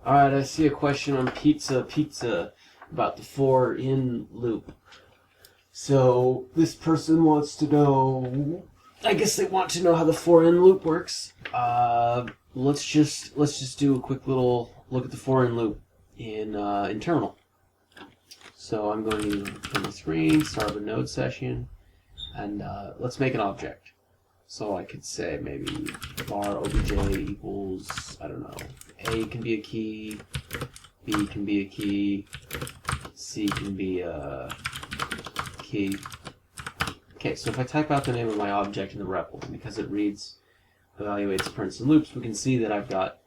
Alright, I see a question on pizza about the for in loop. So this person wants to know, I guess they want to know how the for in loop works. Let's just do a quick little look at the for in loop in terminal. So I'm going to turn the screen, start up a node session, and let's make an object. So I could say maybe var obj equals, I don't know, A can be a key, B can be a key, C can be a key. Okay, so if I type out the name of my object in the REPL, because it reads, evaluates, prints, and loops, we can see that I've got,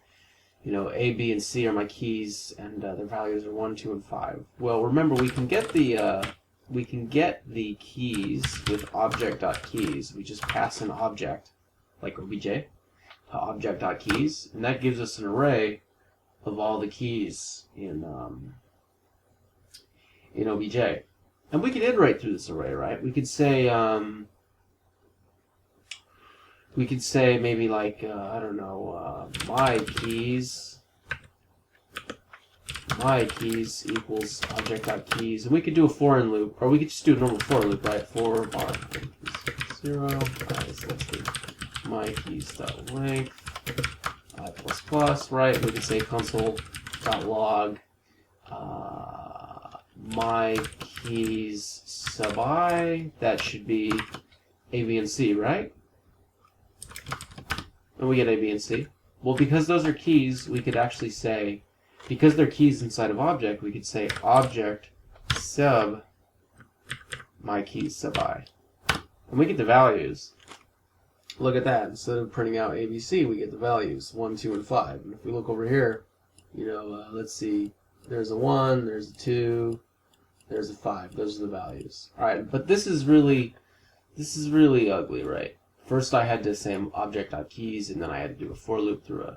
you know, A, B, and C are my keys, and their values are 1, 2, and 5. Well, remember, we can get the keys with object.keys. We just pass an object, like obj, to object.keys, and that gives us an array of all the keys in obj. And we can iterate through this array, right? We could say maybe like I don't know, my keys equals object.keys, and we could do a for in loop, or we could just do a normal for loop, right? For bar 0. Alright, so let's do my keys dot length I plus plus, right? We could say console.log my keys sub I. That should be A, B, and C, right? And we get A, B, and C. Well, because those are keys, we could actually say, because they're keys inside of object, we could say object sub my keys sub I. And we get the values. Look at that. Instead of printing out ABC, we get the values, 1, 2, and 5. And if we look over here, you know, let's see, there's a 1, there's a 2, there's a 5. Those are the values. Alright, but this is really ugly, right? First I had to say object.keys, and then I had to do a for loop through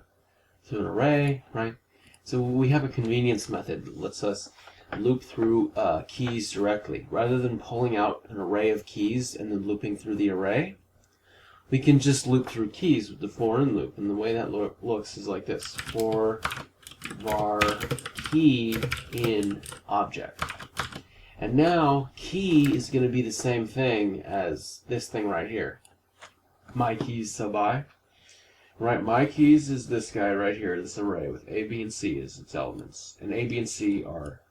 an array, right? So we have a convenience method that lets us loop through keys directly. Rather than pulling out an array of keys and then looping through the array, we can just loop through keys with the for in loop. And the way that looks is like this. For var key in object. And now key is going to be the same thing as this thing right here. My keys sub I. Right, my keys is this guy right here, this array with A, B, and C as its elements. And A, B, and C are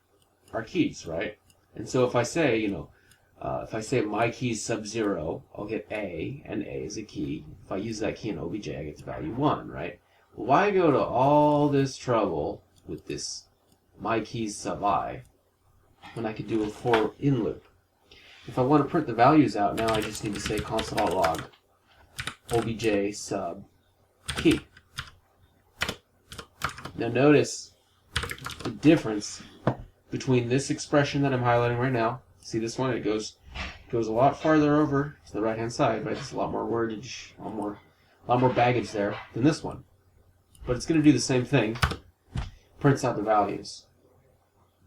keys, right? And so if I say, you know, if I say my keys sub 0, I'll get A, and A is a key. If I use that key in obj, I get the value 1, right? Well, why go to all this trouble with this my keys sub I when I could do a for in loop? If I want to print the values out, now I just need to say console.log obj sub key. Now notice the difference between this expression that I'm highlighting right now. See this one? It goes a lot farther over to the right hand side, right? There's a lot more wordage, a lot more baggage there than this one. But it's going to do the same thing. Prints out the values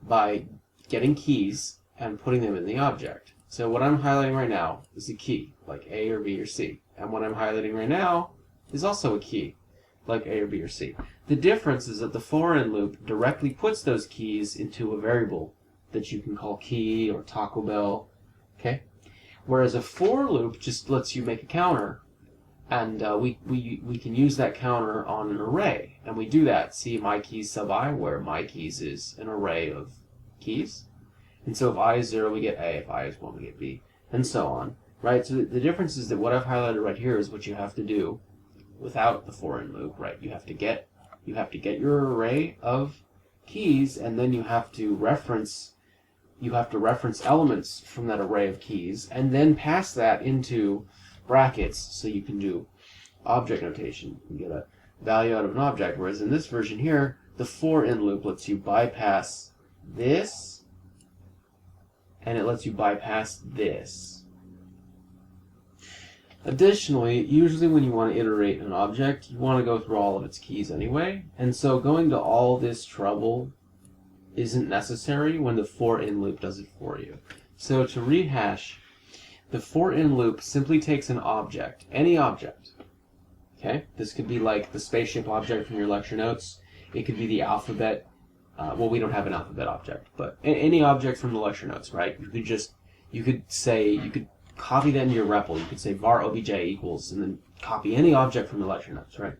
by getting keys and putting them in the object. So what I'm highlighting right now is a key, like A or B or C. And what I'm highlighting right now is also a key, like A or B or C. The difference is that the for in loop directly puts those keys into a variable that you can call key or Taco Bell, okay? Whereas a for loop just lets you make a counter, and we can use that counter on an array, and we do that. See my keys sub I, where my keys is an array of keys. And so if I is 0, we get A. If I is 1, we get B, and so on. Right? So the difference is that what I've highlighted right here is what you have to do without the for in loop, right? You have to get your array of keys, and then you have to reference elements from that array of keys, and then pass that into brackets so you can do object notation. You get a value out of an object, whereas in this version here, the for in loop lets you bypass this, and it lets you bypass this. Additionally, usually when you want to iterate an object, you want to go through all of its keys anyway, and so going to all this trouble isn't necessary when the for in loop does it for you. So to rehash, the for in loop simply takes an object, any object. Okay? This could be like the spaceship object from your lecture notes. It could be the alphabet. Well, we don't have an alphabet object, but any object from the lecture notes, right? You could copy that into your REPL. You could say var obj equals, and then copy any object from the lecture notes, right?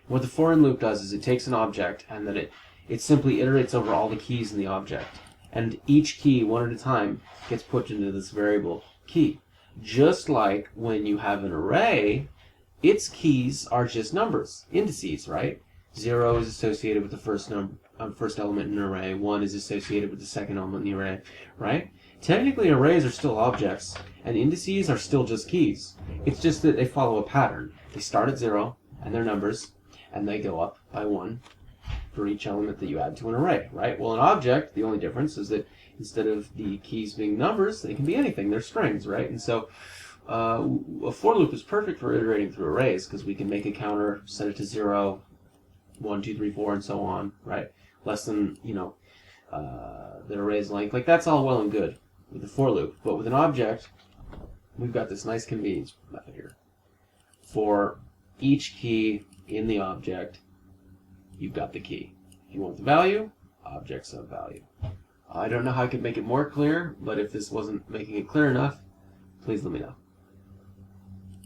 What the for in loop does is it takes an object, and then it simply iterates over all the keys in the object. And each key, one at a time, gets put into this variable key. Just like when you have an array, its keys are just numbers, indices, right? 0 is associated with the first element in an array. 1 is associated with the second element in the array, right? Technically, arrays are still objects, and indices are still just keys. It's just that they follow a pattern. They start at 0, and they're numbers, and they go up by 1 for each element that you add to an array, right? Well, an object, the only difference is that instead of the keys being numbers, they can be anything. They're strings, right? And so a for loop is perfect for iterating through arrays because we can make a counter, set it to 0, 1, 2, 3, 4, and so on, right? Less than, the array's length. Like, that's all well and good with the for loop. But with an object, we've got this nice convenience method here. For each key in the object, you've got the key. If you want the value, object sub value. I don't know how I could make it more clear, but if this wasn't making it clear enough, please let me know.